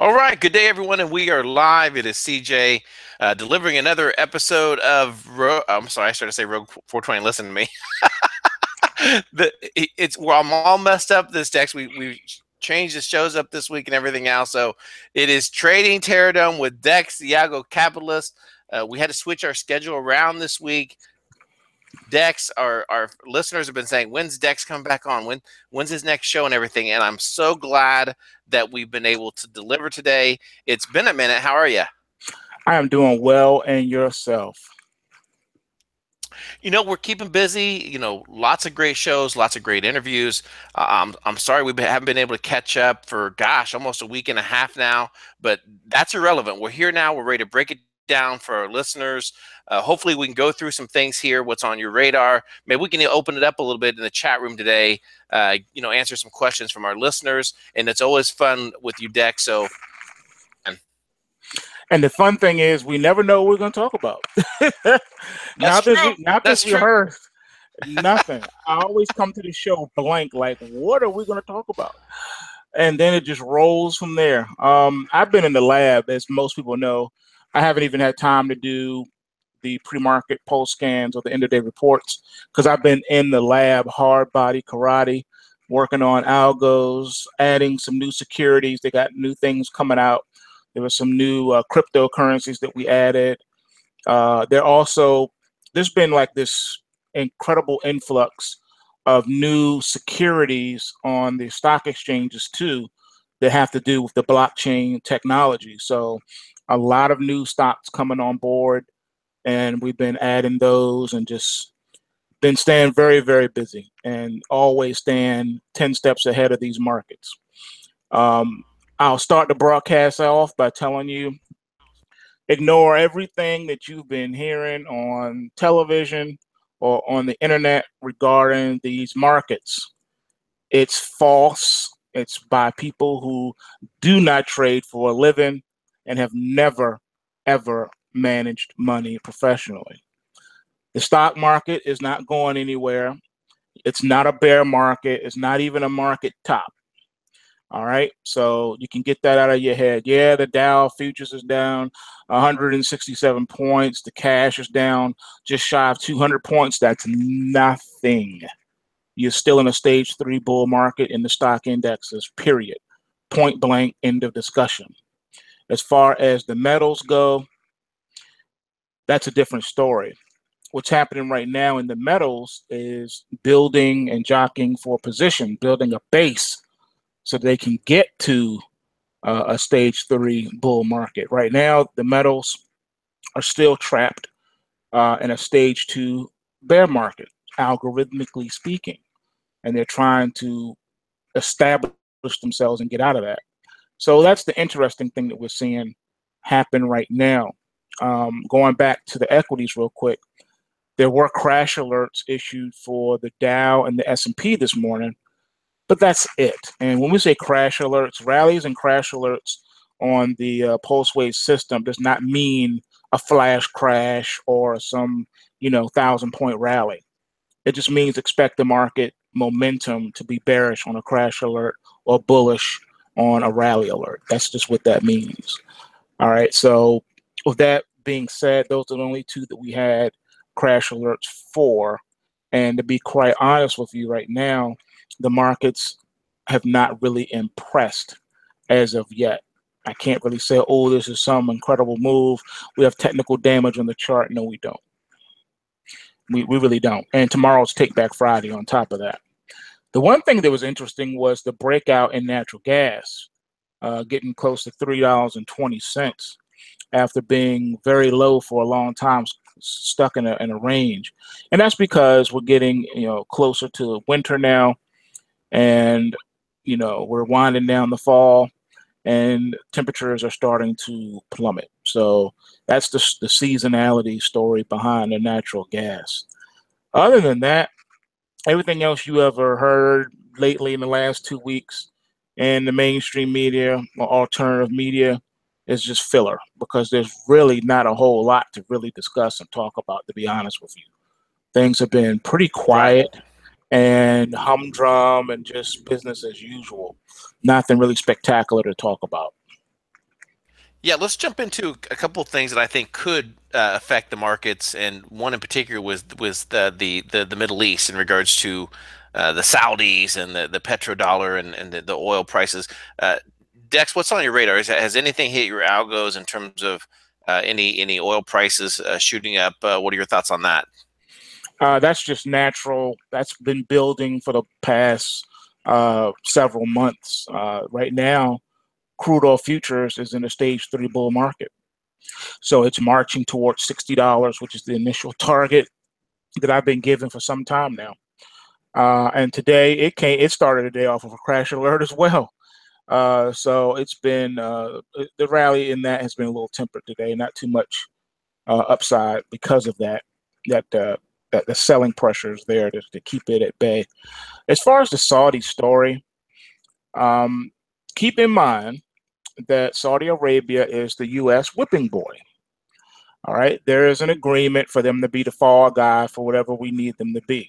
All right, good day, everyone, and we are live. It is CJ delivering another episode of. I'm sorry, I started to say Rogue 420. Listen to me. Well, I'm all messed up. This Dex, we changed the shows up this week and everything else. So it is trading Terrordome with Dex The AlgoCapitalist. We had to switch our schedule around this week. Dex, our listeners have been saying, when's Dex coming back on? When's his next show and everything? And I'm so glad that we've been able to deliver today. It's been a minute. How are you? I am doing well, and yourself? We're keeping busy. Lots of great shows, lots of great interviews. I'm sorry we haven't been able to catch up for, gosh, almost a week and a half now, but that's irrelevant. We're here now. We're ready to break it down for our listeners. Hopefully we can go through some things here, what's on your radar. Maybe we can open it up a little bit in the chat room today, answer some questions from our listeners. And it's always fun with you, Dex. So, and the fun thing is, we never know what we're going to talk about. Not this rehearsed, nothing. I always come to the show blank, like, what are we going to talk about? And then it just rolls from there. I've been in the lab, as most people know. I haven't even had time to do the pre-market post scans or the end-of-day reports because I've been in the lab, hard body karate, working on algos, adding some new securities. They got new things coming out. There were some new cryptocurrencies that we added. There's been like this incredible influx of new securities on the stock exchanges too that have to do with the blockchain technology. So a lot of new stocks coming on board, and we've been adding those and just been staying very, very busy and always staying 10 steps ahead of these markets. I'll start the broadcast off by telling you, ignore everything that you've been hearing on television or on the internet regarding these markets. It's false. It's by people who do not trade for a living and have never, ever managed money professionally. The stock market is not going anywhere. It's not a bear market. It's not even a market top. All right. So you can get that out of your head. Yeah, the Dow futures is down 167 points. The cash is down just shy of 200 points. That's nothing. You're still in a stage 3 bull market in the stock indexes, period. Point blank, end of discussion. As far as the metals go, that's a different story. What's happening right now in the metals is building and jockeying for position, building a base so they can get to a stage 3 bull market. Right now, the metals are still trapped in a stage 2 bear market, algorithmically speaking. And they're trying to establish themselves and get out of that. So that's the interesting thing that we're seeing happen right now. Going back to the equities real quick, there were crash alerts issued for the Dow and the S&P this morning, but that's it. And when we say crash alerts, rallies and crash alerts on the pulse wave system does not mean a flash crash or some 1,000-point rally. It just means expect the market momentum to be bearish on a crash alert or bullish on a rally alert. That's just what that means. All right. So with that being said, those are the only two that we had crash alerts for. And to be quite honest with you right now, the markets have not really impressed as of yet. I can't really say, oh, this is some incredible move. We have technical damage on the chart. No, we don't. We really don't. And tomorrow's Take Back Friday on top of that. The one thing that was interesting was the breakout in natural gas, getting close to $3.20 after being very low for a long time, stuck in a range. And that's because we're getting closer to winter now, and we're winding down the fall, and temperatures are starting to plummet. So that's the seasonality story behind the natural gas. Other than that, everything else you ever heard lately in the last 2 weeks in the mainstream media or alternative media is just filler, because there's really not a whole lot to really discuss and talk about, to be honest with you. Things have been pretty quiet and humdrum and just business as usual. Nothing really spectacular to talk about. Yeah, let's jump into a couple of things that I think could affect the markets, and one in particular was the Middle East in regards to the Saudis and the petrodollar and the oil prices. Uh, Dex, what's on your radar? Has anything hit your algos in terms of any oil prices shooting up? What are your thoughts on that? That's just natural. That's been building for the past several months. Right now, crude oil futures is in a stage three bull market. So it's marching towards $60, which is the initial target that I've been given for some time now. And today it started the day off of a crash alert as well. So it's been the rally in that has been a little tempered today, not too much upside because of that. That that the selling pressure is there to keep it at bay. As far as the Saudi story, um, keep in mind that Saudi Arabia is the U.S. whipping boy. All right, there is an agreement for them to be the fall guy for whatever we need them to be.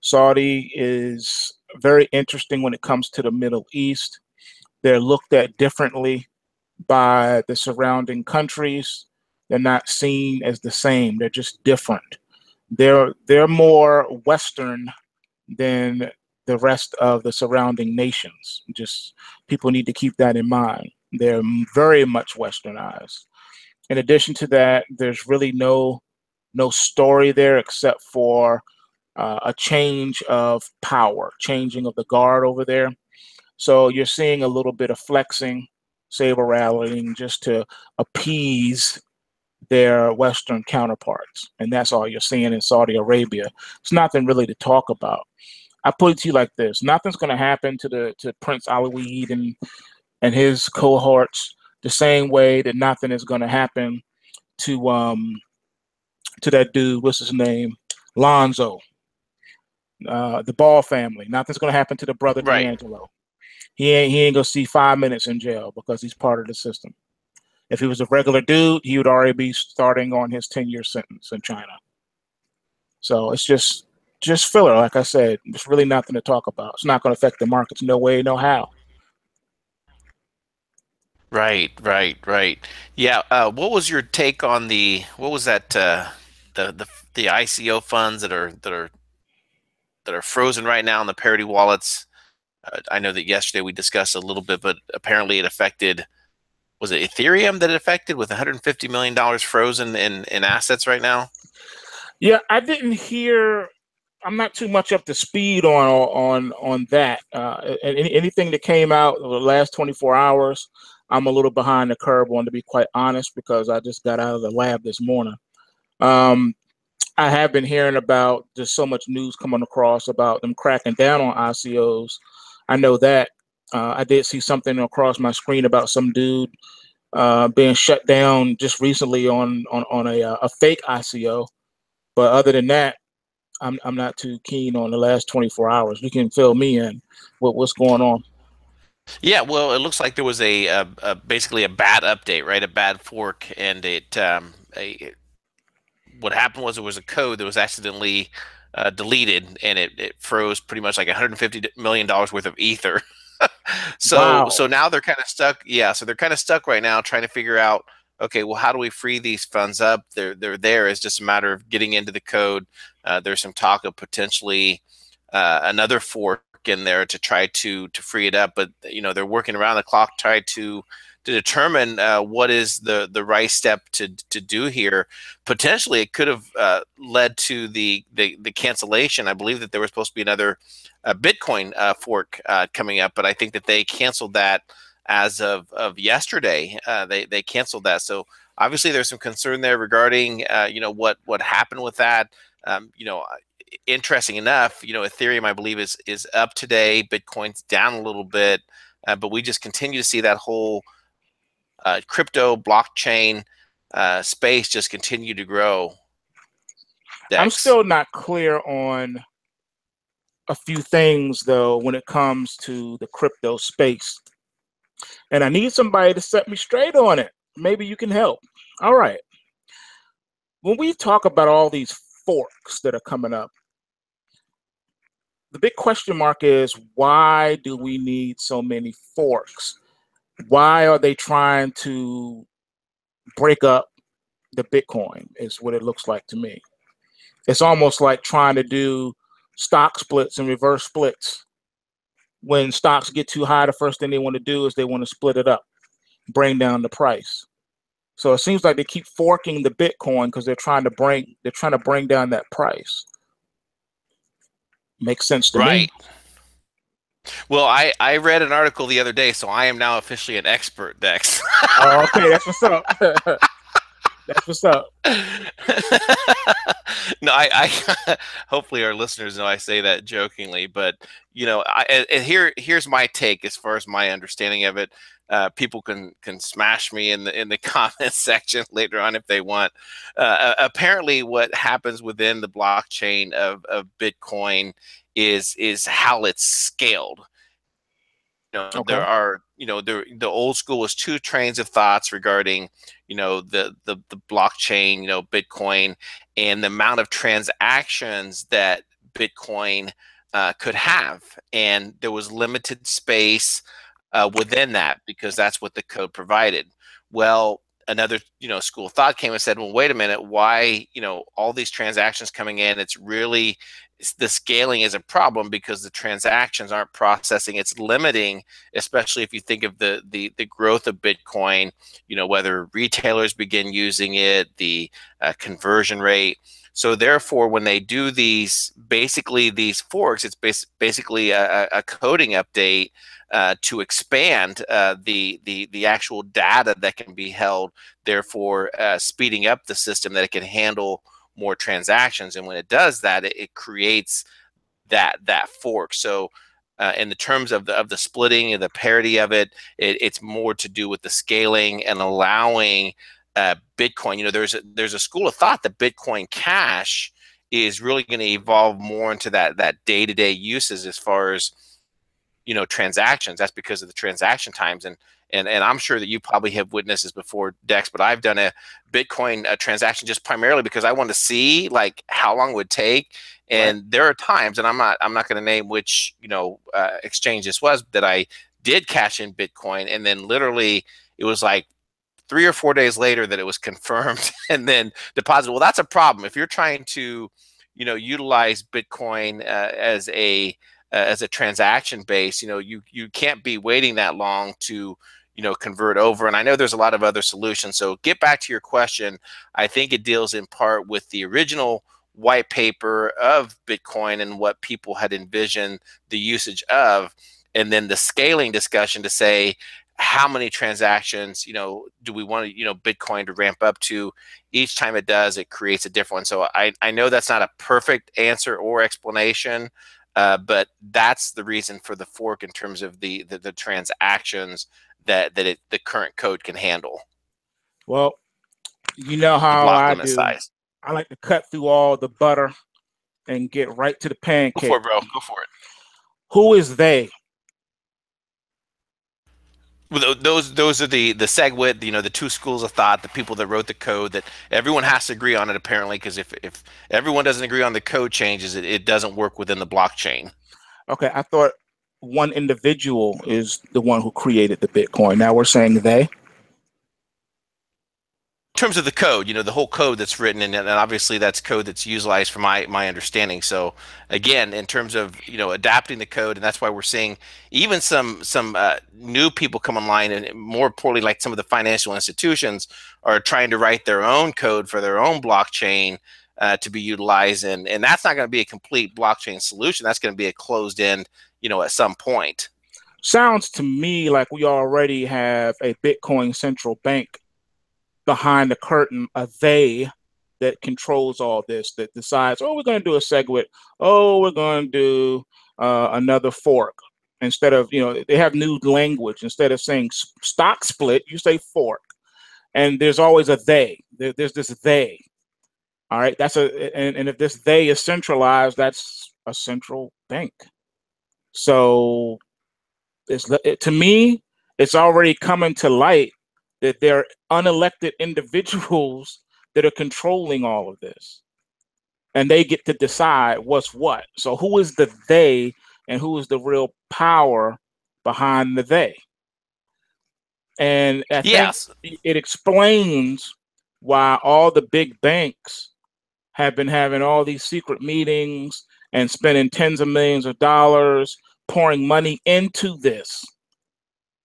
Saudi is very interesting when it comes to the Middle East. They're looked at differently by the surrounding countries. They're not seen as the same. They're just different. They're more Western than the rest of the surrounding nations. Just people need to keep that in mind. They're very much westernized. In addition to that, there's really no story there except for a change of power, changing of the guard over there. So you're seeing a little bit of flexing, saber rattling, just to appease their Western counterparts, and that's all you're seeing in Saudi Arabia. It's nothing really to talk about. I put it to you like this: nothing's going to happen to Prince Alawid and his cohorts the same way that nothing is going to happen to to that dude. What's his name? Lonzo, the Ball family. Nothing's going to happen to the brother Right. D'Angelo. He ain't gonna see 5 minutes in jail because he's part of the system. If he was a regular dude, he would already be starting on his 10-year sentence in China. So it's just filler. Like I said, it's really nothing to talk about. It's not going to affect the markets no way, no how. Right, right, right. Yeah. What was your take on the what was that the ICO funds that are frozen right now in the parity wallets? I know that yesterday we discussed a little bit, but apparently it affected, was it Ethereum that it affected with $150 million frozen in assets right now? Yeah, I didn't hear. I'm not too much up to speed on that. Anything that came out over the last 24 hours, I'm a little behind the curve on, to be quite honest, because I just got out of the lab this morning. Um, I have been hearing about just so much news coming across about them cracking down on ICOs. I know that. I did see something across my screen about some dude being shut down just recently on a fake ICO. But other than that, I'm not too keen on the last 24 hours. You can fill me in with what's going on. Yeah, well, it looks like there was basically a bad update, right? A bad fork, and what happened was there was a code that was accidentally deleted, and it froze pretty much like $150 million worth of ether. So Wow. now they're kind of stuck. Yeah, so they're kind of stuck right now, trying to figure out, okay, well, how do we free these funds up? They're there. It's just a matter of getting into the code. There's some talk of potentially another fork in there to try to free it up, but they're working around the clock, try to determine what is the right step to do here. Potentially, it could have led to the cancellation. I believe that there was supposed to be another Bitcoin fork coming up, but I think that they canceled that as of yesterday. They canceled that. So obviously, there's some concern there regarding what happened with that. Interesting enough, Ethereum, I believe, is up today. Bitcoin's down a little bit, but we just continue to see that whole crypto blockchain space just continue to grow. I'm Dex. still not clear on a few things though when it comes to the crypto space, and I need somebody to set me straight on it. Maybe you can help. All right. When we talk about all these forks that are coming up, the big question mark is, why do we need so many forks? Why are they trying to break up the Bitcoin? Is what it looks like to me. It's almost like trying to do stock splits and reverse splits. When stocks get too high, the first thing they want to do is they want to split it up, bring down the price. So it seems like they keep forking the Bitcoin because they're trying to bring down that price. Makes sense to me. Right. Well, I read an article the other day, so I am now officially an expert, Dex. Oh, okay, that's what's up. That's what's up. No, I hopefully our listeners know I say that jokingly, but here's my take as far as my understanding of it. People can smash me in the comments section later on if they want. Apparently, what happens within the blockchain of Bitcoin is how it's scaled. Okay. There are the old school was two trains of thoughts regarding the blockchain, Bitcoin, and the amount of transactions that Bitcoin could have, and there was limited space within that because that's what the code provided. Well, another school of thought came and said, well, wait a minute, why all these transactions coming in, the scaling is a problem because the transactions aren't processing. It's limiting, especially if you think of the growth of Bitcoin, whether retailers begin using it, the conversion rate. So therefore, when they do these forks, it's basically a coding update to expand the actual data that can be held, therefore speeding up the system that it can handle more transactions. And when it does that, it creates that fork. So in the terms of the splitting and the parity of it's more to do with the scaling and allowing Bitcoin. There's a school of thought that Bitcoin Cash is really going to evolve more into that day-to-day uses as far as transactions. That's because of the transaction times, and I'm sure that you probably have witnessed this before, Dex, but I've done a Bitcoin transaction just primarily because I want to see like how long it would take. Right. And there are times, and I'm not going to name which exchange this was, that I did cash in Bitcoin, and then literally it was like 3 or 4 days later that it was confirmed and then deposited. Well, that's a problem if you're trying to utilize Bitcoin as a transaction base. You can't be waiting that long to convert over. And I know there's a lot of other solutions. So get back to your question. I think it deals in part with the original white paper of Bitcoin and what people had envisioned the usage of, and then the scaling discussion to say how many transactions do we want Bitcoin to ramp up to. Each time it does, it creates a different one. So I know that's not a perfect answer or explanation, but that's the reason for the fork in terms of the transactions that the current code can handle. Well, you know The how block I limit do. size. I like to cut through all the butter and get right to the Go for pancake. it, bro. Go for it. Who is they? Well, those are the SegWit, the two schools of thought, the people that wrote the code, that everyone has to agree on it apparently, because if everyone doesn't agree on the code changes, it doesn't work within the blockchain. Okay, I thought one individual is the one who created the Bitcoin. Now we're saying they. Terms of the code, the whole code that's written, and obviously that's code that's utilized from my understanding. So again, in terms of adapting the code, and that's why we're seeing even some new people come online, and more importantly, like some of the financial institutions are trying to write their own code for their own blockchain to be utilized, and that's not going to be a complete blockchain solution. That's going to be a closed end, at some point. Sounds to me like we already have a Bitcoin central bank behind the curtain, a they that controls all this, that decides, oh, we're going to do a SegWit. Oh, we're going to do another fork. Instead of, they have new language. Instead of saying stock split, you say fork. And there's always a they. There's this they. All right. And if this they is centralized, that's a central bank. So to me, it's already coming to light that there are unelected individuals that are controlling all of this, and they get to decide what's what. So who is the they, and who is the real power behind the they? And I think Yes. it explains why all the big banks have been having all these secret meetings and spending tens of millions of dollars pouring money into this,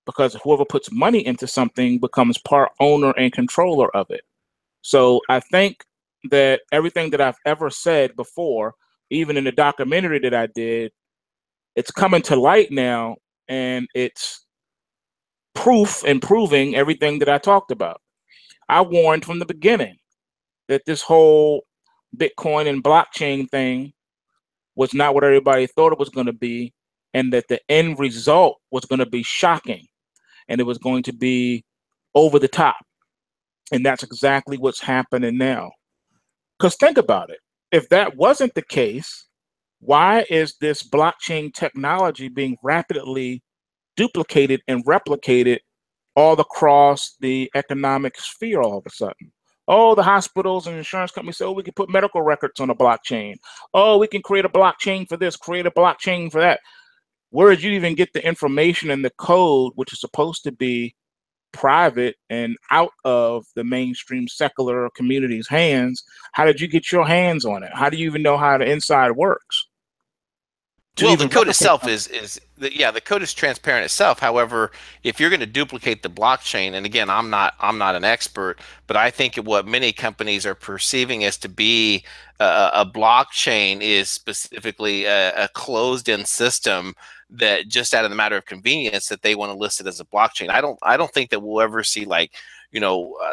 because whoever puts money into something becomes part owner and controller of it. So I think that everything that I've ever said before, even in the documentary that I did, it's coming to light now, and it's proof and proving everything that I talked about. I warned from the beginning that this whole Bitcoin and blockchain thing was not what everybody thought it was going to be, and that the end result was going to be shocking, and it was going to be over the top. And that's exactly what's happening now. Because think about it. If that wasn't the case, why is this blockchain technology being rapidly duplicated and replicated all across the economic sphere all of a sudden? Oh, the hospitals and insurance companies say, oh, we can put medical records on a blockchain. Oh, we can create a blockchain for this, create a blockchain for that. Where did you even get the information and the code, which is supposed to be private and out of the mainstream secular community's hands? How did you get your hands on it? How do you even know how the inside works to Well, the even code replicate itself something? yeah, the code is transparent itself. However, if you're going to duplicate the blockchain, and again, I'm not an expert, but I think what many companies are perceiving as to be a blockchain is specifically a closed-in system that just out of the matter of convenience that they want to list it as a blockchain. I don't think that we'll ever see like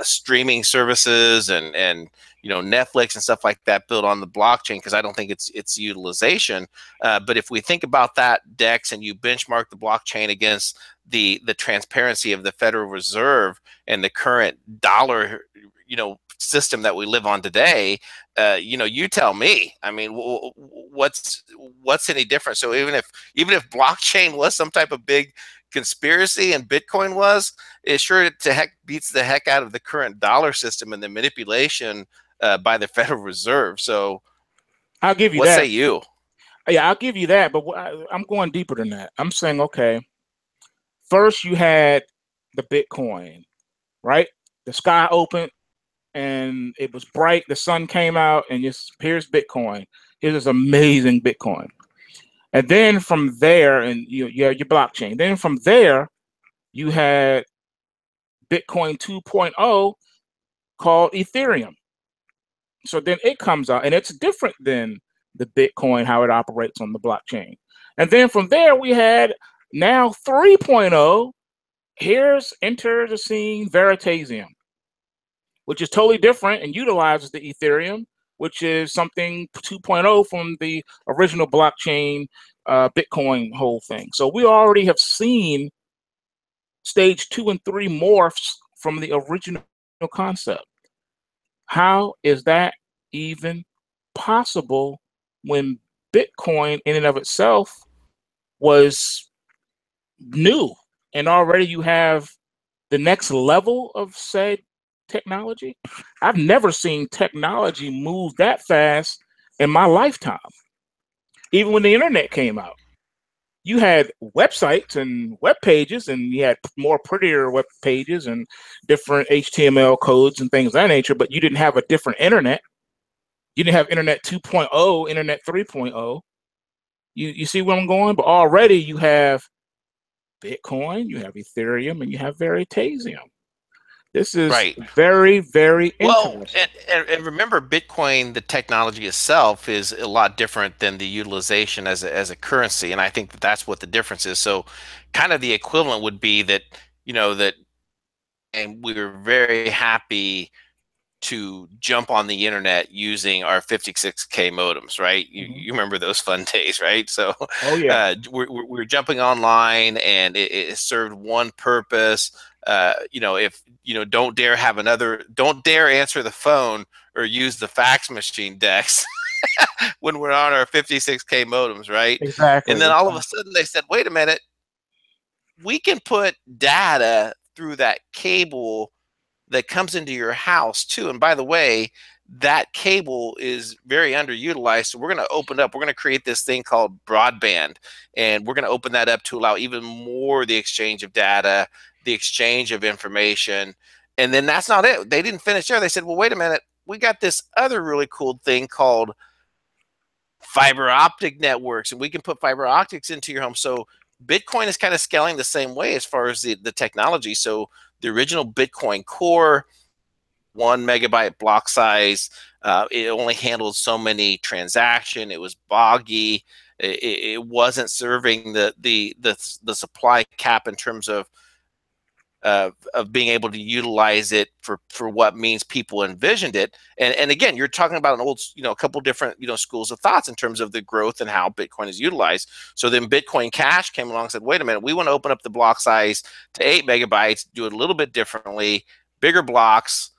streaming services and Netflix and stuff like that built on the blockchain, because I don't think its utilization. But if we think about that, Dex, and you benchmark the blockchain against the transparency of the Federal Reserve and the current dollar, system that we live on today, you tell me. I mean, what's any different? So even if blockchain was some type of big conspiracy and Bitcoin was, it sure to heck beats the heck out of the current dollar system and the manipulation by the Federal Reserve. So, I'll give you what say that. you? Yeah, I'll give you that. But I'm going deeper than that. I'm saying, okay, first you had the Bitcoin, right? The sky opened and it was bright. The sun came out, and just here's Bitcoin. Here's this amazing Bitcoin. And then from there, and you have your blockchain. Then from there, you had Bitcoin 2.0 called Ethereum. So then it comes out, and it's different than the Bitcoin, how it operates on the blockchain. And then from there, we had now 3.0. Here's enter the scene Veritasium, which is totally different and utilizes the Ethereum, which is something 2.0 from the original blockchain Bitcoin whole thing. So we already have seen stage 2 and 3 morphs from the original concept. How is that even possible when Bitcoin in and of itself was new, and already you have the next level of said technology? I've never seen technology move that fast in my lifetime. Even when the internet came out, you had websites and web pages, and you had more prettier web pages and different HTML codes and things of that nature, but you didn't have a different internet. You didn't have Internet 2.0, Internet 3.0. You see where I'm going? But already you have Bitcoin, you have Ethereum, and you have Veritasium. This is Right. very, very Well, interesting. and remember, Bitcoin, the technology itself, is a lot different than the utilization as a currency, and I think that that's what the difference is. So, kind of the equivalent would be that that, and we were very happy to jump on the internet using our 56K modems, right? You, Mhm. you remember those fun days, right? So Oh, yeah. we're jumping online, and it served one purpose. If don't dare answer the phone or use the fax machine, Dex, when we're on our 56K modems, right? And Exactly. then all of a Exactly. sudden they said, wait a minute, we can put data through that cable that comes into your house too. And by the way, that cable is very underutilized. So we're going to create this thing called broadband, and we're going to open that up to allow even more the exchange of data, the exchange of information. And then that's not it. They didn't finish there. They said, well, wait a minute. We got this other really cool thing called fiber optic networks, and we can put fiber optics into your home. So Bitcoin is kind of scaling the same way as far as the technology. So the original Bitcoin core, 1 megabyte block size, it only handled so many transactions. It was boggy. It wasn't serving the supply cap in terms of being able to utilize it for what means people envisioned it. And again, you're talking about an old, a couple different, schools of thoughts in terms of the growth and how Bitcoin is utilized. So then Bitcoin Cash came along and said, wait a minute, we want to open up the block size to 8 megabytes, do it a little bit differently, bigger blocks,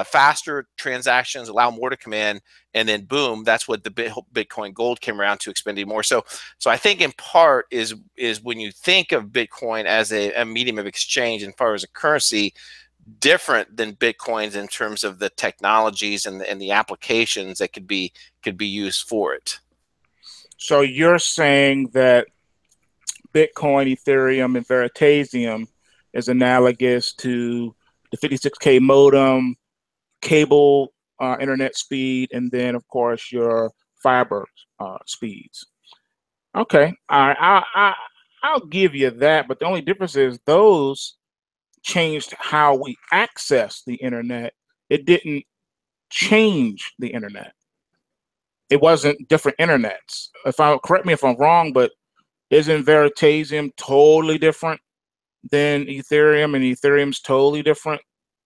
faster transactions, allow more to come in, and then boom, that's what the Bitcoin Gold came around to, expending more. So I think in part is when you think of Bitcoin as a medium of exchange and far as a currency, different than Bitcoins in terms of the technologies and the applications that could be used for it. So you're saying that Bitcoin, Ethereum, and Veritasium is analogous to the 56K modem, cable internet speed, and then of course your fiber speeds. Okay, all right, I'll give you that, but the only difference is those changed how we access the internet. It didn't change the internet. It wasn't different internets. Correct me if I'm wrong, but isn't Veritasium totally different than Ethereum, and Ethereum's totally different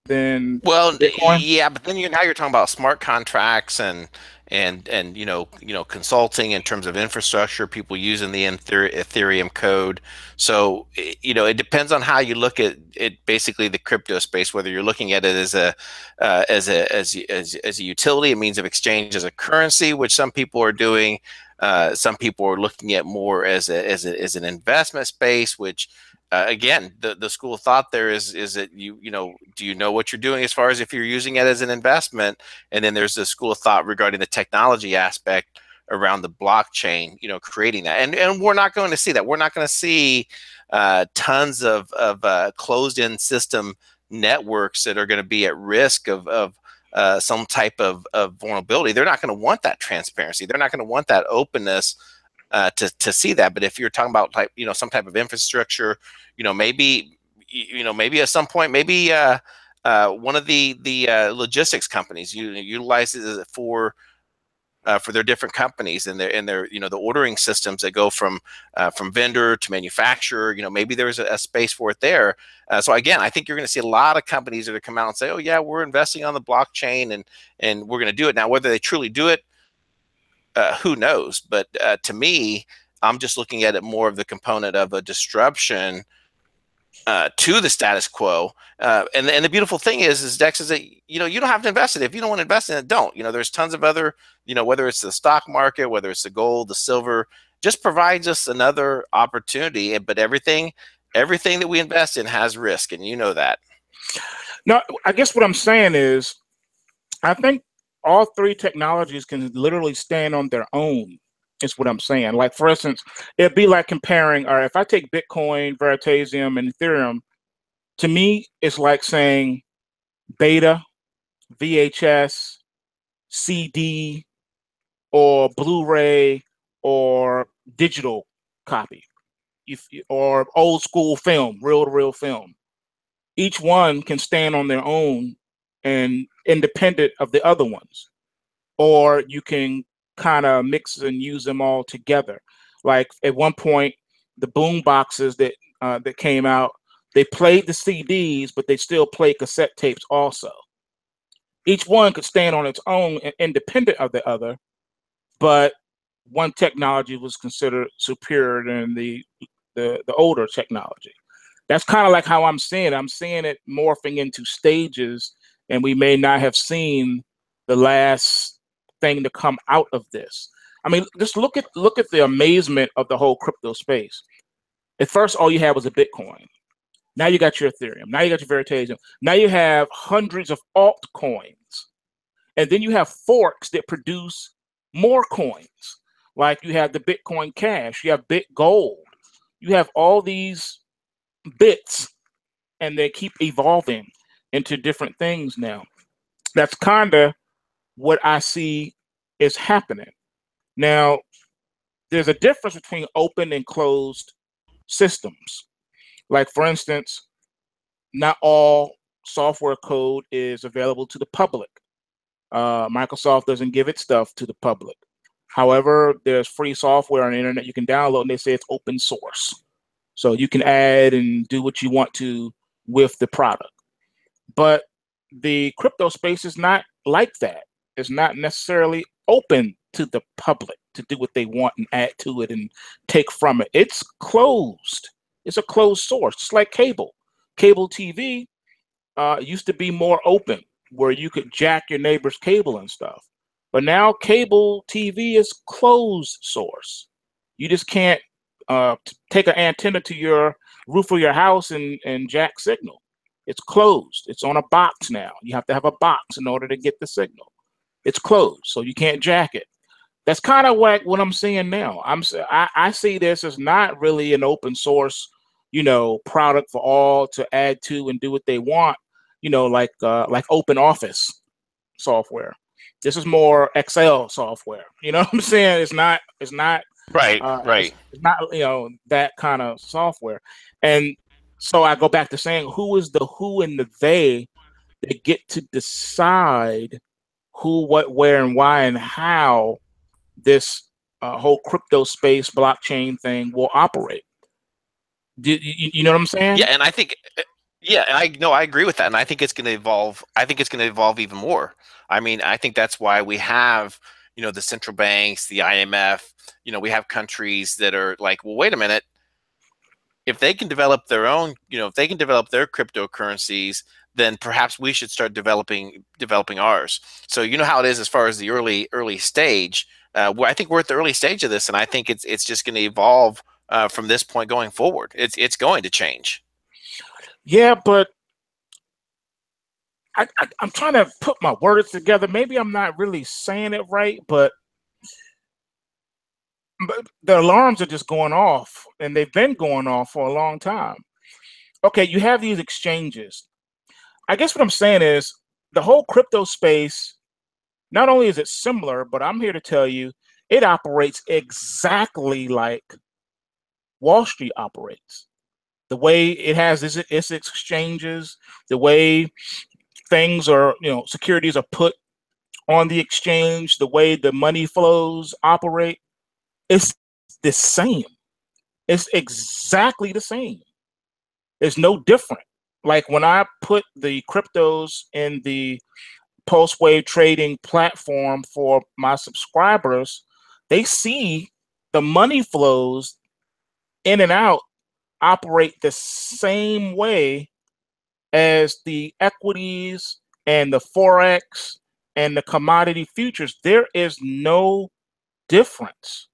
than Well, Bitcoin? yeah, but then now you're talking about smart contracts and consulting in terms of infrastructure, people using the Ethereum code. So it depends on how you look at it. Basically, the crypto space, whether you're looking at it as a utility, a means of exchange, as a currency, which some people are doing. Some people are looking at more as an investment space, which again, the school of thought there is that do you know what you're doing as far as if you're using it as an investment? And then there's the school of thought regarding the technology aspect around the blockchain, creating that. And we're not going to see that. We're not going to see tons of closed-in system networks that are going to be at risk of some type of vulnerability. They're not going to want that transparency. They're not going to want that openness to see that. But if you're talking about some type of infrastructure, maybe at some point, maybe one of the logistics companies utilizes it for their different companies and their the ordering systems that go from vendor to manufacturer. Maybe there's a space for it there. So again, I think you're going to see a lot of companies that come out and say, oh yeah, we're investing on the blockchain and we're going to do it. Now, whether they truly do it, who knows? But to me, I'm just looking at it more of the component of a disruption to the status quo. And the beautiful thing is Dex, is that you don't have to invest in it. If you don't want to invest in it, don't. There's tons of other, whether it's the stock market, whether it's the gold, the silver, just provides us another opportunity. But everything that we invest in has risk, and you know that. No, I guess what I'm saying is, I think all three technologies can literally stand on their own, is what I'm saying. Like, for instance, it'd be like comparing, or if I take Bitcoin, Veritasium, and Ethereum, to me, it's like saying beta, VHS, CD, or Blu-ray, or digital copy, or old school film, reel-to-reel film. Each one can stand on their own and independent of the other ones, or you can kind of mix and use them all together. Like at one point, the boom boxes that came out, they played the CDs, but they still played cassette tapes also. Each one could stand on its own and independent of the other, but one technology was considered superior than the older technology. That's kind of like how I'm seeing it. I'm seeing it morphing into stages, and we may not have seen the last thing to come out of this. I mean, just look at the amazement of the whole crypto space. At first, all you had was a Bitcoin. Now you got your Ethereum. Now you got your Veritasium. Now you have hundreds of altcoins, and then you have forks that produce more coins. Like you have the Bitcoin Cash. You have Bit Gold. You have all these bits and they keep evolving into different things now. That's kind of what I see is happening. Now, there's a difference between open and closed systems. Like, for instance, not all software code is available to the public. Microsoft doesn't give its stuff to the public. However, there's free software on the internet you can download, and they say it's open source. So you can add and do what you want to with the product. But the crypto space is not like that. It's not necessarily open to the public to do what they want and add to it and take from it. It's closed. It's a closed source. It's like cable. Cable TV used to be more open, where you could jack your neighbor's cable and stuff. But now cable TV is closed source. You just can't take an antenna to your roof of your house and jack signal. It's closed. It's on a box now. You have to have a box in order to get the signal. It's closed, so you can't jack it. That's kind of what I'm seeing now. I see this as not really an open source, product for all to add to and do what they want. Like Open Office software. This is more Excel software. You know what I'm saying? It's not. Right, It's, right. it's not. That kind of software. And so I go back to saying, who is the who and the they that get to decide who, what, where, and why, and how this whole crypto space blockchain thing will operate. You know what I'm saying? Yeah, and I think, yeah, and I no, I agree with that, and I think it's going to evolve. I think it's going to evolve even more. I mean, I think that's why we have, the central banks, the IMF. We have countries that are like, well, wait a minute. If they can develop their own, if they can develop their cryptocurrencies, then perhaps we should start developing ours. So you know how it is as far as the early stage. I think we're at the early stage of this, and I think it's just going to evolve from this point going forward. It's going to change. Yeah, but I'm trying to put my words together. Maybe I'm not really saying it right, but the alarms are just going off, and they've been going off for a long time. Okay, you have these exchanges. I guess what I'm saying is the whole crypto space, not only is it similar, but I'm here to tell you it operates exactly like Wall Street operates. The way it has its exchanges, the way things are, securities are put on the exchange, the way the money flows operate, it's the same. It's exactly the same. It's no different. Like when I put the cryptos in the post wave trading platform for my subscribers, they see the money flows in and out operate the same way as the equities and the forex and the commodity futures. There is no difference.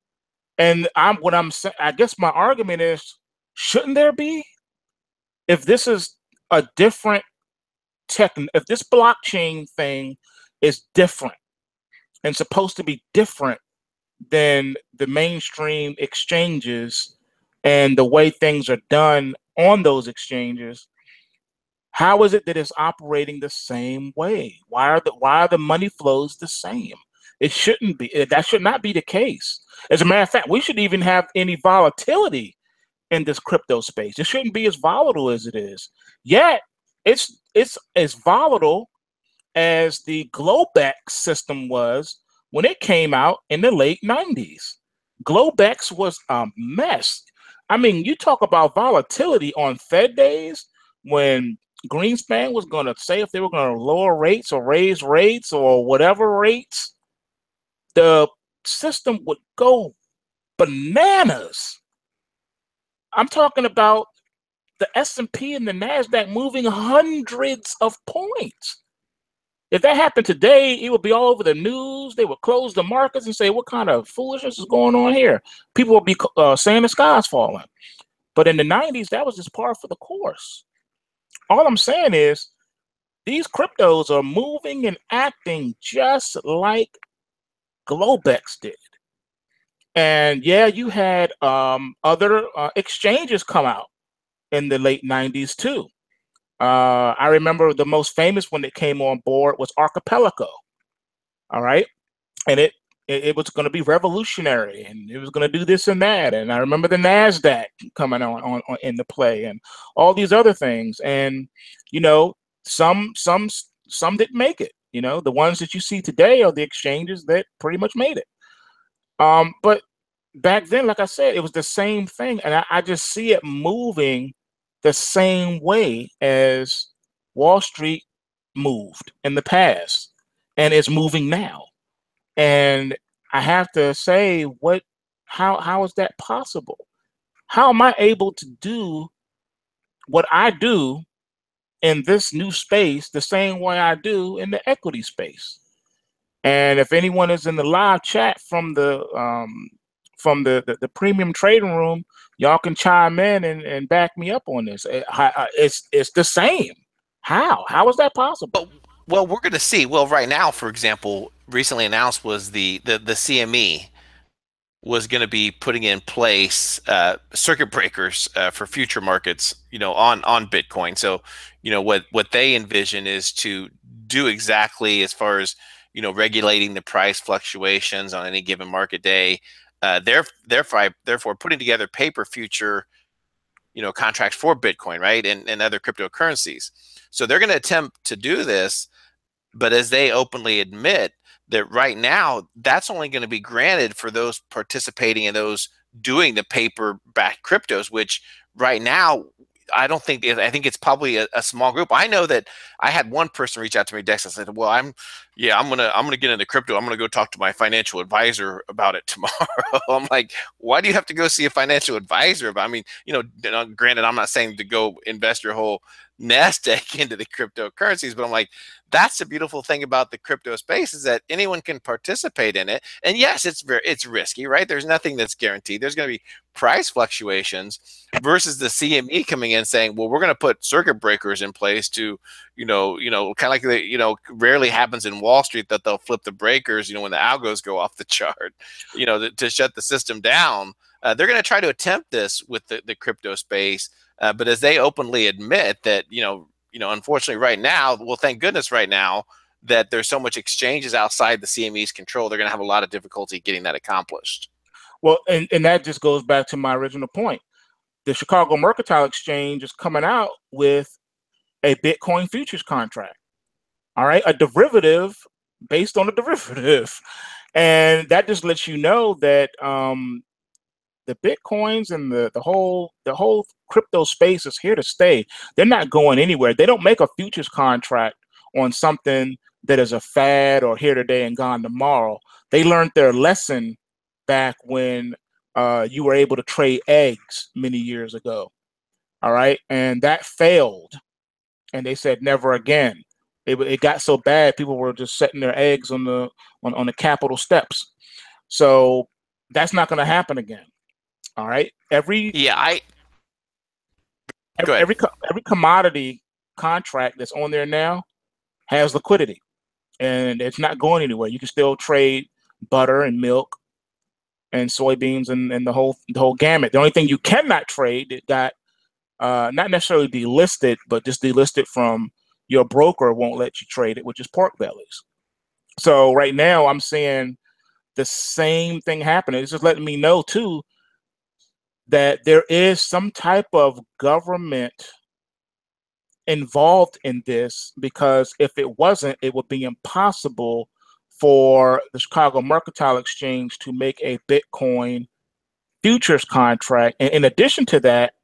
And I'm saying, I guess my argument is, shouldn't there be? If this is a different if this blockchain thing is different and supposed to be different than the mainstream exchanges and the way things are done on those exchanges, how is it that it's operating the same way? Why are the money flows the same? It shouldn't be. That should not be the case. As a matter of fact, we shouldn't even have any volatility in this crypto space. It shouldn't be as volatile as it is. Yet it's as volatile as the Globex system was when it came out in the late 90s. Globex was a mess. I mean, you talk about volatility on Fed days when Greenspan was going to say if they were going to lower rates or raise rates or whatever rates, the system would go bananas. I'm talking about the S&P and the NASDAQ moving hundreds of points. If that happened today, it would be all over the news. They would close the markets and say, what kind of foolishness is going on here? People would be saying the sky's falling. But in the 90s, that was just par for the course. All I'm saying is these cryptos are moving and acting just like Globex did. And yeah, you had other exchanges come out in the late 90s too. I remember the most famous one that came on board was Archipelago. All right, and it was going to be revolutionary, and it was going to do this and that. And I remember the Nasdaq coming on into play, and all these other things. And you know, some didn't make it. You know, the ones that you see today are the exchanges that pretty much made it. But back then, like I said, it was the same thing, and I just see it moving the same way as Wall Street moved in the past, and it's moving now. And I have to say, how is that possible? How am I able to do what I do in this new space the same way I do in the equity space? And if anyone is in the live chat from the premium trading room, y'all can chime in and back me up on this. It's the same. How is that possible? Well, we're going to see. Well, right now, for example, recently announced was the CME was going to be putting in place circuit breakers for future markets, on Bitcoin. So, what they envision is to do exactly as far as regulating the price fluctuations on any given market day. Therefore, putting together paper future contracts for Bitcoin, right, and other cryptocurrencies. So they're going to attempt to do this, but as they openly admit that right now, that's only going to be granted for those participating in those doing the paper-backed cryptos, which right now, I think it's probably a small group. I know that I had one person reach out to me, Dex, and said, "Well, I'm gonna get into crypto. I'm gonna go talk to my financial advisor about it tomorrow." I'm like, "Why do you have to go see a financial advisor about?" I mean, granted, I'm not saying to go invest your whole nest egg into the cryptocurrencies, but I'm like, that's the beautiful thing about the crypto space is that anyone can participate in it. And yes, it's risky, right? There's nothing that's guaranteed. There's going to be price fluctuations versus the CME coming in saying, well, we're going to put circuit breakers in place to, kind of like rarely happens in Wall Street that they'll flip the breakers, when the algos go off the chart, to shut the system down. They're going to try to attempt this with the crypto space. But as they openly admit that, unfortunately right now, well, thank goodness right now that there's so much exchanges outside the CME's control, they're going to have a lot of difficulty getting that accomplished. Well, and that just goes back to my original point. The Chicago Mercantile Exchange is coming out with a Bitcoin futures contract. All right, a derivative based on a derivative, and that just lets you know that the Bitcoins and the whole crypto space is here to stay. They're not going anywhere. They don't make a futures contract on something that is a fad or here today and gone tomorrow. They learned their lesson back when you were able to trade eggs many years ago. All right, and that failed, and they said never again. It got so bad, people were just setting their eggs on the Capitol steps. So that's not going to happen again. All right. Yeah, I Every go ahead. every, every commodity contract that's on there now has liquidity, and it's not going anywhere. You can still trade butter and milk and soybeans and the whole gamut. The only thing you cannot trade that got not necessarily delisted, but just delisted from your broker won't let you trade it, which is pork bellies. So right now I'm seeing the same thing happening. It's just letting me know too that there is some type of government involved in this, because if it wasn't, it would be impossible for the Chicago Mercantile Exchange to make a Bitcoin futures contract. And in addition to that,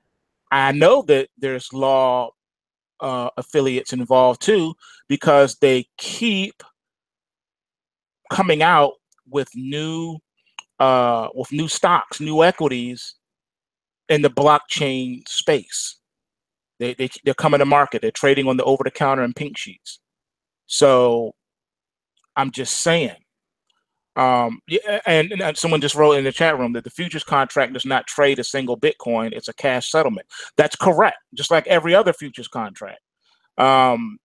I know that there's law affiliates involved too, because they keep coming out with new stocks, new equities in the blockchain space. They're coming to market. They're trading on the over the counter and pink sheets. So I'm just saying. Yeah, and someone just wrote in the chat room that the futures contract does not trade a single Bitcoin. It's a cash settlement. That's correct. Just like every other futures contract. Um,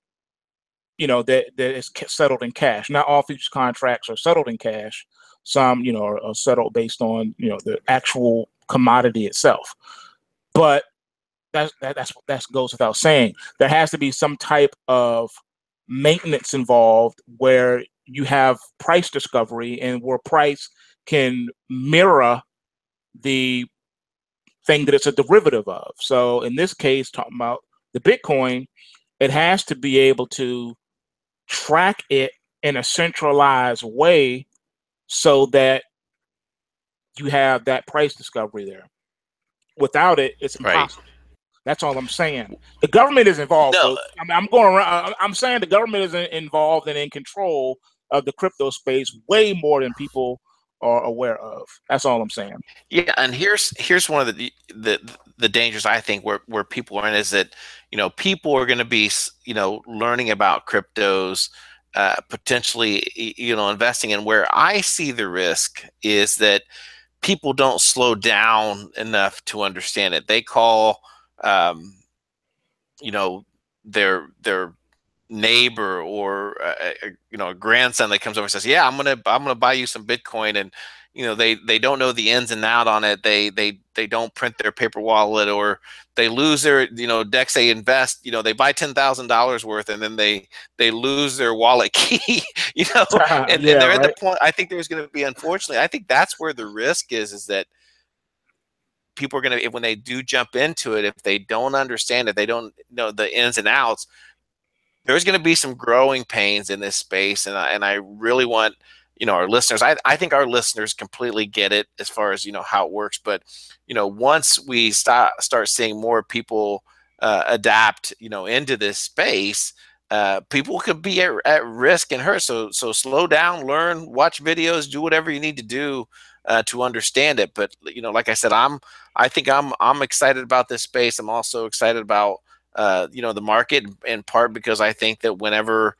that is settled in cash. Not all futures contracts are settled in cash. Some, are settled based on, the actual commodity itself. But That goes without saying. There has to be some type of maintenance involved where you have price discovery and where price can mirror the thing that it's a derivative of. So in this case, talking about the Bitcoin, it has to be able to track it in a centralized way so that you have that price discovery there. Without it, it's Right. impossible. That's all I'm saying. The government is involved, No, folks. I'm going around. I'm saying the government is involved and in control of the crypto space way more than people are aware of. That's all I'm saying. yeah, and here's one of the dangers I think where people are in is that people are going to be learning about cryptos, potentially investing in. Where I see the risk is that people don't slow down enough to understand it. They call um, you know their neighbor or a grandson that comes over and says, "Yeah, I'm gonna buy you some Bitcoin," and they don't know the ins and out on it. They don't print their paper wallet, or they lose their Dex they invest. They buy $10,000 worth, and then they lose their wallet key. And Yeah, they're at the right. point. I think there's going to be, unfortunately, I think that's where the risk is that people are going to, when they do jump into it, if they don't understand it, they don't know the ins and outs, there's going to be some growing pains in this space. And I really want our listeners, I think our listeners completely get it as far as how it works. But once we start seeing more people adapt into this space, people could be at risk and hurt. So slow down, learn, watch videos, do whatever you need to do to understand it. But like I said, I think I'm excited about this space. I'm also excited about the market, in part because I think that whenever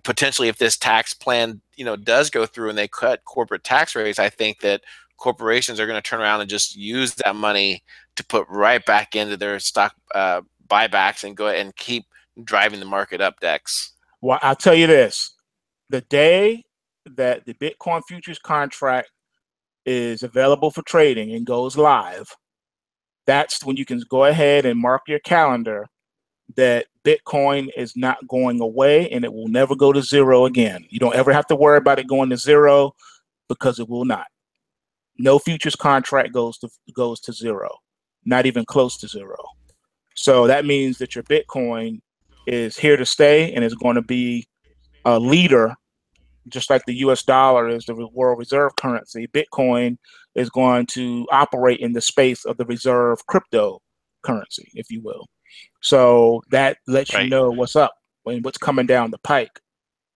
potentially if this tax plan does go through and they cut corporate tax rates, I think that corporations are going to turn around and just use that money to put right back into their stock buybacks and go ahead and keep driving the market up, Dex. Well, I'll tell you this: the day that the Bitcoin futures contract is available for trading and goes live, that's when you can go ahead and mark your calendar that Bitcoin is not going away and it will never go to zero again. You don't ever have to worry about it going to zero because it will not. No futures contract goes to zero, not even close to zero. So that means that your Bitcoin is here to stay and is going to be a leader, just like the US dollar is the world reserve currency. Bitcoin is going to operate in the space of the reserve crypto currency, if you will. So that lets you Right. know what's up and what's coming down the pike.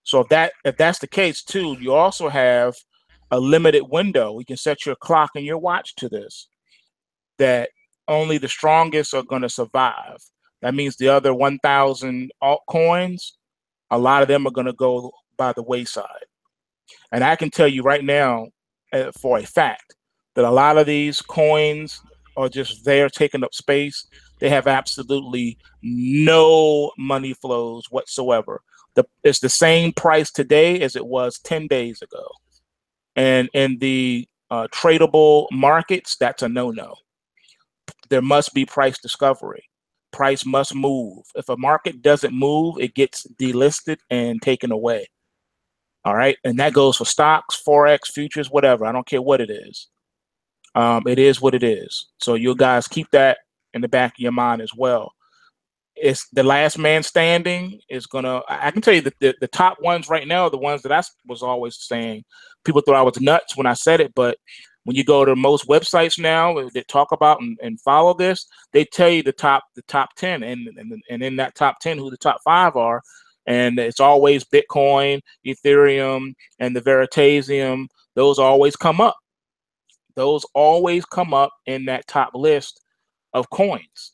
So if that's the case too, you also have a limited window. You can set your clock and your watch to this, that only the strongest are going to survive. That means the other 1,000 altcoins, a lot of them are going to go by the wayside. And I can tell you right now, for a fact, that a lot of these coins are just there taking up space. They have absolutely no money flows whatsoever. It's the same price today as it was 10 days ago. And in the tradable markets, that's a no-no. There must be price discovery. Price must move. If a market doesn't move, it gets delisted and taken away. All right. And that goes for stocks, Forex, futures, whatever. I don't care what it is. It is what it is. So you guys keep that in the back of your mind as well. It's the last man standing is gonna. I can tell you that the top ones right now are the ones that I was always saying. People thought I was nuts when I said it, but when you go to most websites now that talk about and follow this, they tell you the top 10, and in that top 10, who the top 5 are, and it's always Bitcoin, Ethereum, and the Veritasium. Those always come up. Those always come up in that top list of coins.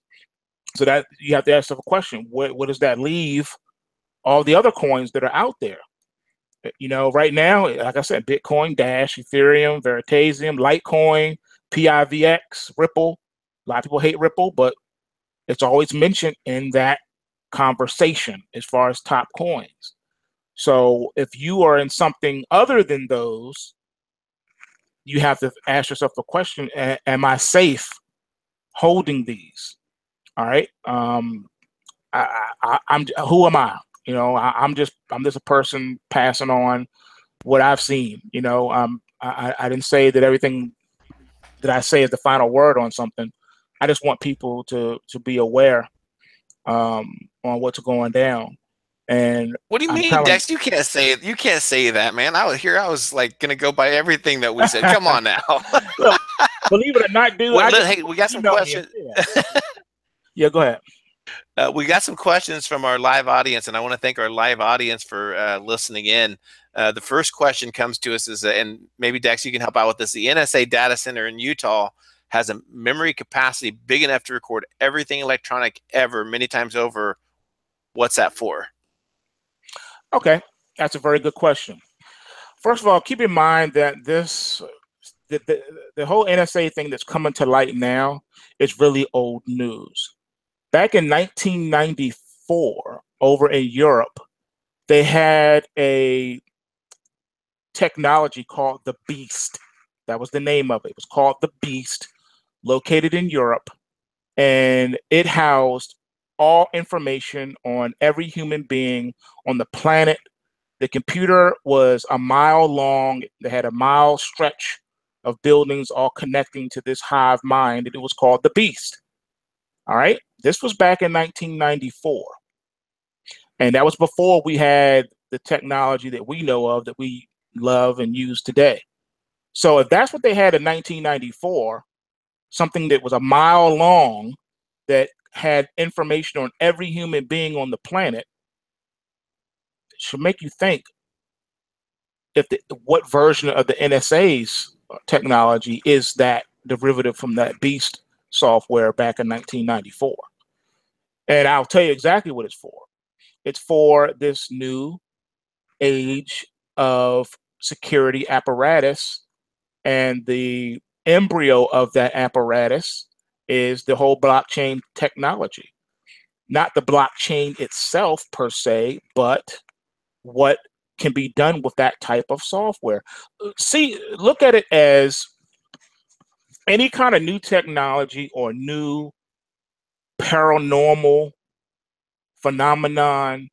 So that you have to ask yourself a question: what does that leave all the other coins that are out there? Right now, like I said, Bitcoin, Dash, Ethereum, Veritasium, Litecoin, PIVX, Ripple. A lot of people hate Ripple, but it's always mentioned in that conversation as far as top coins. So if you are in something other than those, you have to ask yourself the question: am I safe holding these? All right. I'm who am I? I'm just a person passing on what I've seen. I didn't say that everything that I say is the final word on something. I just want people to be aware on what's going down. And What do you I'm mean, telling Dex? You can't say it. You can't say that, man. I was like gonna go by everything that we said. Come on now. look, believe it or not, dude, Well, I get hey, people we got some email me and questions. say that. Yeah, go ahead. We got some questions from our live audience, and I want to thank our live audience for listening in. The first question comes to us and maybe Dex, you can help out with this. The NSA data center in Utah has a memory capacity big enough to record everything electronic ever, many times over. What's that for? Okay, that's a very good question. First of all, keep in mind that the whole NSA thing that's coming to light now is really old news. Back in 1994, over in Europe, they had a technology called the Beast. That was the name of it. It was called the Beast, located in Europe, and it housed all information on every human being on the planet. The computer was a mile long. They had a mile stretch of buildings all connecting to this hive mind, and it was called the Beast. All right. This was back in 1994. And that was before we had the technology that we know of that we love and use today. So if that's what they had in 1994, something that was a mile long that had information on every human being on the planet, it should make you think if what version of the NSA's technology is that derivative from that Beast software back in 1994. And I'll tell you exactly what it's for. It's for this new age of security apparatus, and the embryo of that apparatus is the whole blockchain technology. Not the blockchain itself per se, but what can be done with that type of software. See, look at it as any kind of new technology or new paranormal phenomenon.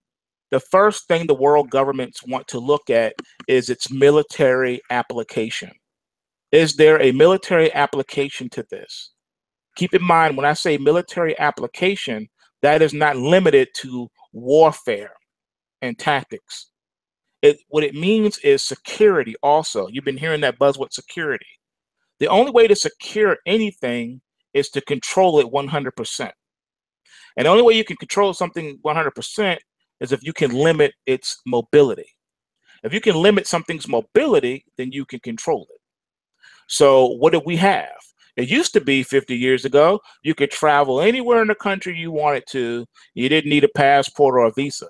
The first thing the world governments want to look at is its military application. Is there a military application to this? Keep in mind, when I say military application, that is not limited to warfare and tactics. What it means is security also. You've been hearing that buzzword security. The only way to secure anything is to control it 100%. And the only way you can control something 100% is if you can limit its mobility. If you can limit something's mobility, then you can control it. So what do we have? It used to be 50 years ago, you could travel anywhere in the country you wanted to. You didn't need a passport or a visa.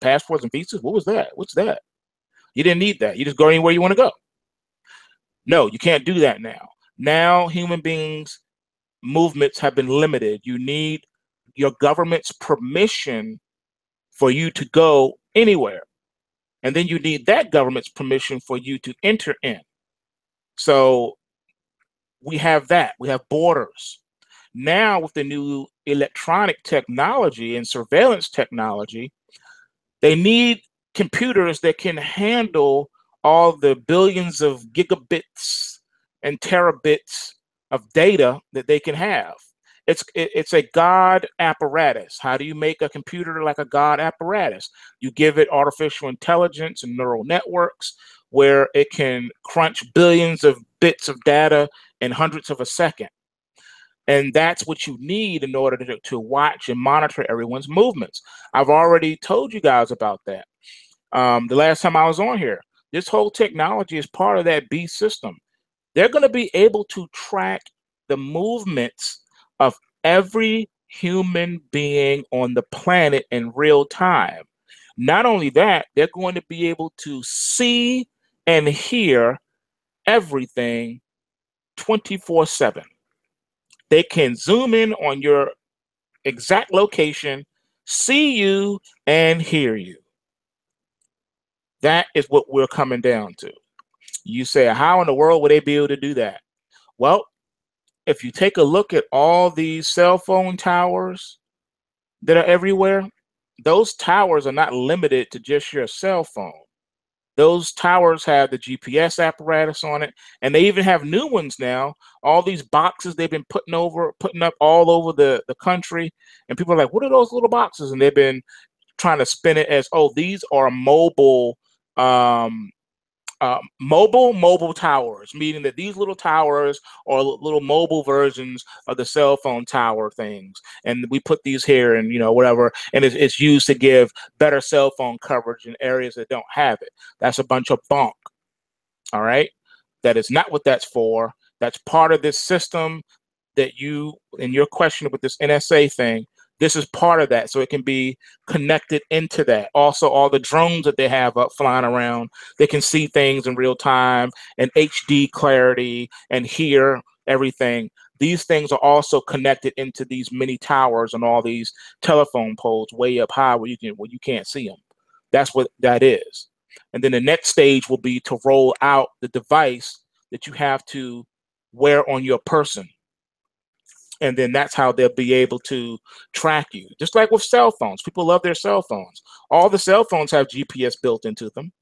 Passports and visas? What was that? What's that? You didn't need that. You just go anywhere you want to go. No, you can't do that now. Now, human beings' movements have been limited. You need your government's permission for you to go anywhere. And then you need that government's permission for you to enter in. So we have that. We have borders. Now, with the new electronic technology and surveillance technology, they need computers that can handle all the billions of gigabits and terabits of data that they can have. It's a God apparatus. How do you make a computer like a God apparatus? You give it artificial intelligence and neural networks where it can crunch billions of bits of data in hundredths of a second. And that's what you need in order to watch and monitor everyone's movements. I've already told you guys about that. The last time I was on here, this whole technology is part of that B system. They're going to be able to track the movements of every human being on the planet in real time. Not only that, they're going to be able to see and hear everything 24/7. They can zoom in on your exact location, see you, and hear you. That is what we're coming down to. You say, how in the world would they be able to do that? Well, if you take a look at all these cell phone towers that are everywhere, those towers are not limited to just your cell phone. Those towers have the GPS apparatus on it, and they even have new ones now. All these boxes they've been putting up all over the country, and people are like, "What are those little boxes?" And they've been trying to spin it as, "Oh, these are um, mobile towers," meaning that these little towers are little mobile versions of the cell phone tower things, and we put these here, and whatever, and it's used to give better cell phone coverage in areas that don't have it. That's a bunch of bunk. All right, that is not what that's for. That's part of this system that you, in your question with this NSA thing, this is part of that, so it can be connected into that. Also, all the drones that they have up flying around, they can see things in real time and HD clarity and hear everything. These things are also connected into these mini towers and all these telephone poles way up high where you can't see them. That's what that is. And then the next stage will be to roll out the device that you have to wear on your person, and then that's how they'll be able to track you. Just like with cell phones, people love their cell phones. All the cell phones have GPS built into them.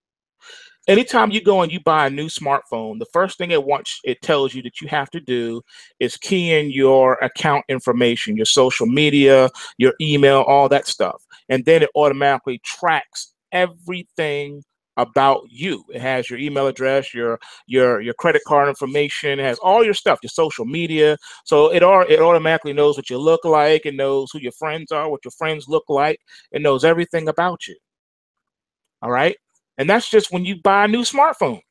Anytime you go and you buy a new smartphone, the first thing it tells you that you have to do is key in your account information, your social media, your email, all that stuff. And then it automatically tracks everything about you. It has your email address, your credit card information, it has all your stuff, your social media. So it automatically knows what you look like, it knows who your friends are, what your friends look like, it knows everything about you. All right. And that's just when you buy a new smartphone,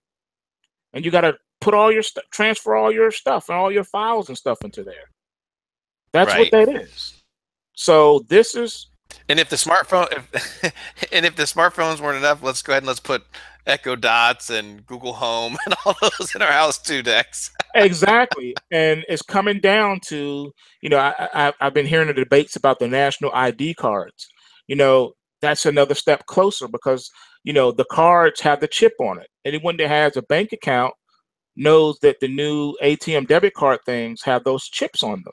and you got to put all your transfer all your stuff and all your files and stuff into there. That's what Right. that is. So this is, And if the smartphone, and if the smartphones weren't enough, let's go ahead and let's put Echo Dots and Google Home and all those in our house too, Dex. exactly. And it's coming down to, I've been hearing the debates about the national ID cards. That's another step closer because, the cards have the chip on it. Anyone that has a bank account knows that the new ATM debit card things have those chips on them.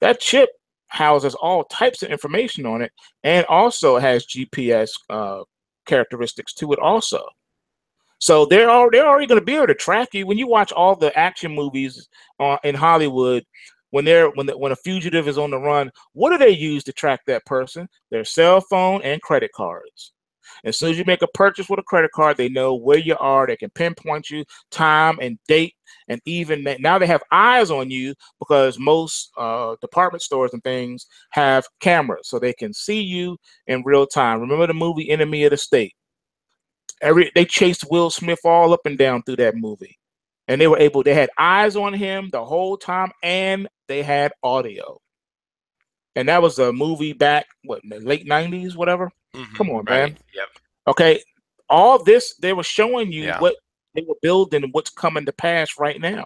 That chip houses all types of information on it, and also has GPS characteristics to it also. So they're already going to be able to track you when you watch all the action movies in Hollywood. When a fugitive is on the run, what do they use to track that person? Their cell phone and credit cards. As soon as you make a purchase with a credit card, they know where you are. They can pinpoint you, time and date, and even now they have eyes on you because most department stores and things have cameras, so they can see you in real time. Remember the movie Enemy of the State? They chased Will Smith all up and down through that movie, and they had eyes on him the whole time, and they had audio. And that was a movie back in the late '90s, whatever. Come on, Right. man. Yep. Okay, all this they were showing you Yeah. what they were building and what's coming to pass right now.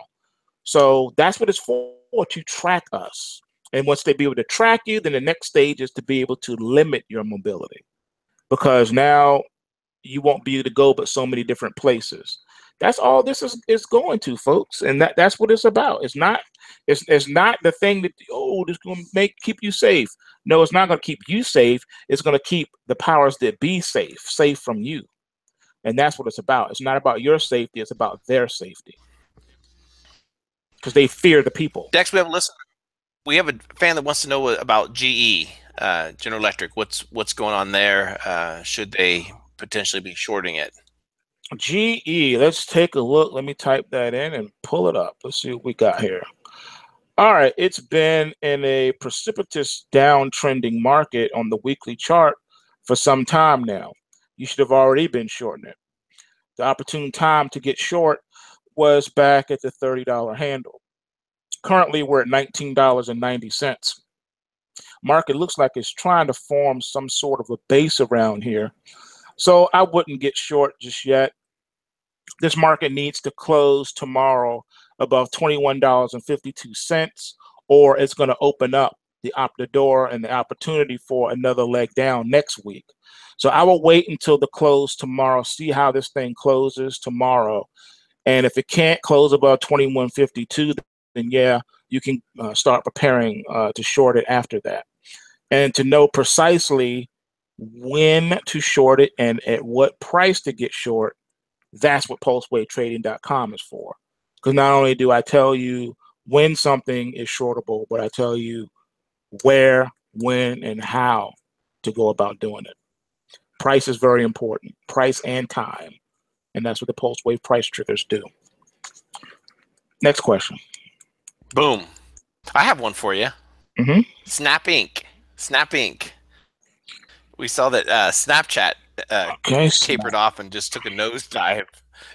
So that's what it's for, to track us. And once they be able to track you, then the next stage is to be able to limit your mobility, because now you won't be able to go but so many different places. That's all this is going to, folks, and that's what it's about. It's not the thing that, oh, this going to keep you safe. No, it's not going to keep you safe. It's going to keep the powers that be safe from you, and that's what it's about. It's not about your safety. It's about their safety because they fear the people. Dex, we have a listen. We have a fan that wants to know about GE, General Electric. What's going on there? Should they potentially be shorting it? GE. Let's take a look. Let me type that in and pull it up. Let's see what we got here. All right, it's been in a precipitous downtrending market on the weekly chart for some time now. You should have already been shorting it. The opportune time to get short was back at the $30 handle. Currently, we're at $19.90. Market looks like it's trying to form some sort of a base around here. So I wouldn't get short just yet. This market needs to close tomorrow above $21.52, or it's going to open up the door and the opportunity for another leg down next week. So I will wait until the close tomorrow, see how this thing closes tomorrow. And if it can't close above 21.52, then yeah, you can start preparing to short it after that. And to know precisely when to short it and at what price to get short, that's what pulsewavetrading.com is for. Because not only do I tell you when something is shortable, but I tell you where, when, and how to go about doing it. Price is very important, price and time. And that's what the pulse wave price triggers do. Next question. Boom. I have one for you. Mm-hmm. Snap Inc. Snap Inc. We saw that Snapchat Okay. tapered off and just took a nosedive.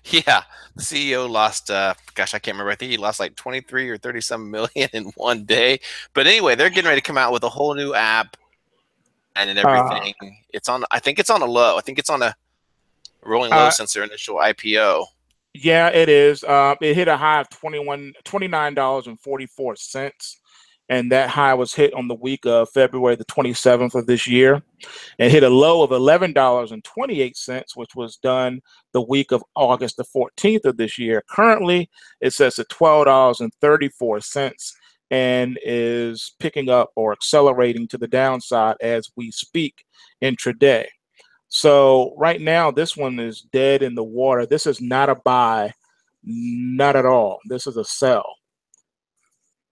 Yeah, the CEO lost, gosh, I can't remember. I think he lost like 23 or 30 some million in one day. But anyway, they're getting ready to come out with a whole new app and everything. It's on, I think it's on a low. I think it's on a rolling low since their initial IPO. Yeah, it is. It hit a high of $29.44. And that high was hit on the week of February the 27th of this year, and hit a low of $11.28, which was done the week of August the 14th of this year. Currently, it says at $12.34 and is picking up or accelerating to the downside as we speak intraday. So right now, this one is dead in the water. This is not a buy, not at all. This is a sell.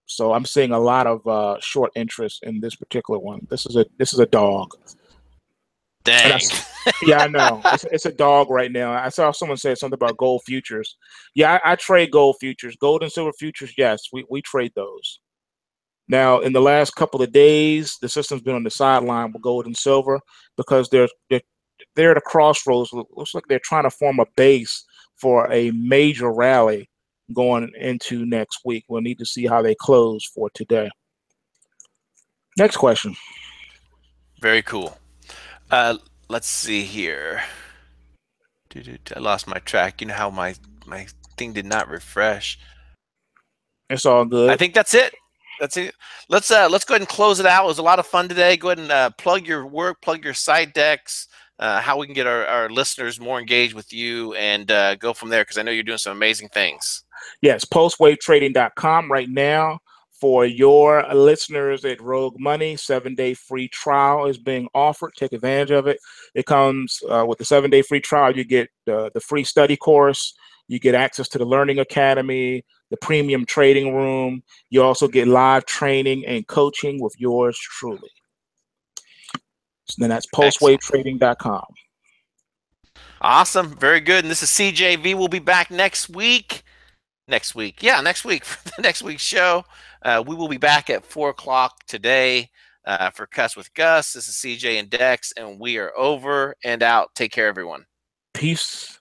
So I'm seeing a lot of short interest in this particular one. This is a dog. Dang. Yeah, I know. It's a dog right now. I saw someone say something about gold futures. Yeah, I trade gold futures. Gold and silver futures, yes, we trade those. Now, in the last couple of days, the system's been on the sideline with gold and silver because they're at a crossroads. It looks like they're trying to form a base for a major rally going into next week. We'll need to see how they close for today. Next question. Very cool. Let's see here. I lost my track. You know how my thing did not refresh. It's all good. I think that's it. That's it. Let's go ahead and close it out. It was a lot of fun today. Go ahead and plug your work, plug your side decks, how we can get our listeners more engaged with you, and go from there, because I know you're doing some amazing things. Yes, pulsewavetrading.com right now. For your listeners at Rogue Money, 7-day free trial is being offered. Take advantage of it. It comes with the 7-day free trial. You get the free study course. You get access to the Learning Academy, the premium trading room. You also get live training and coaching with yours truly. So then that's pulsewavetrading.com. Awesome. Very good. And this is CJV. We'll be back next week. Next week. Yeah, next week for the next week's show. We will be back at 4 o'clock today for Cuss with Gus. This is CJ and Dex, and we are over and out. Take care, everyone. Peace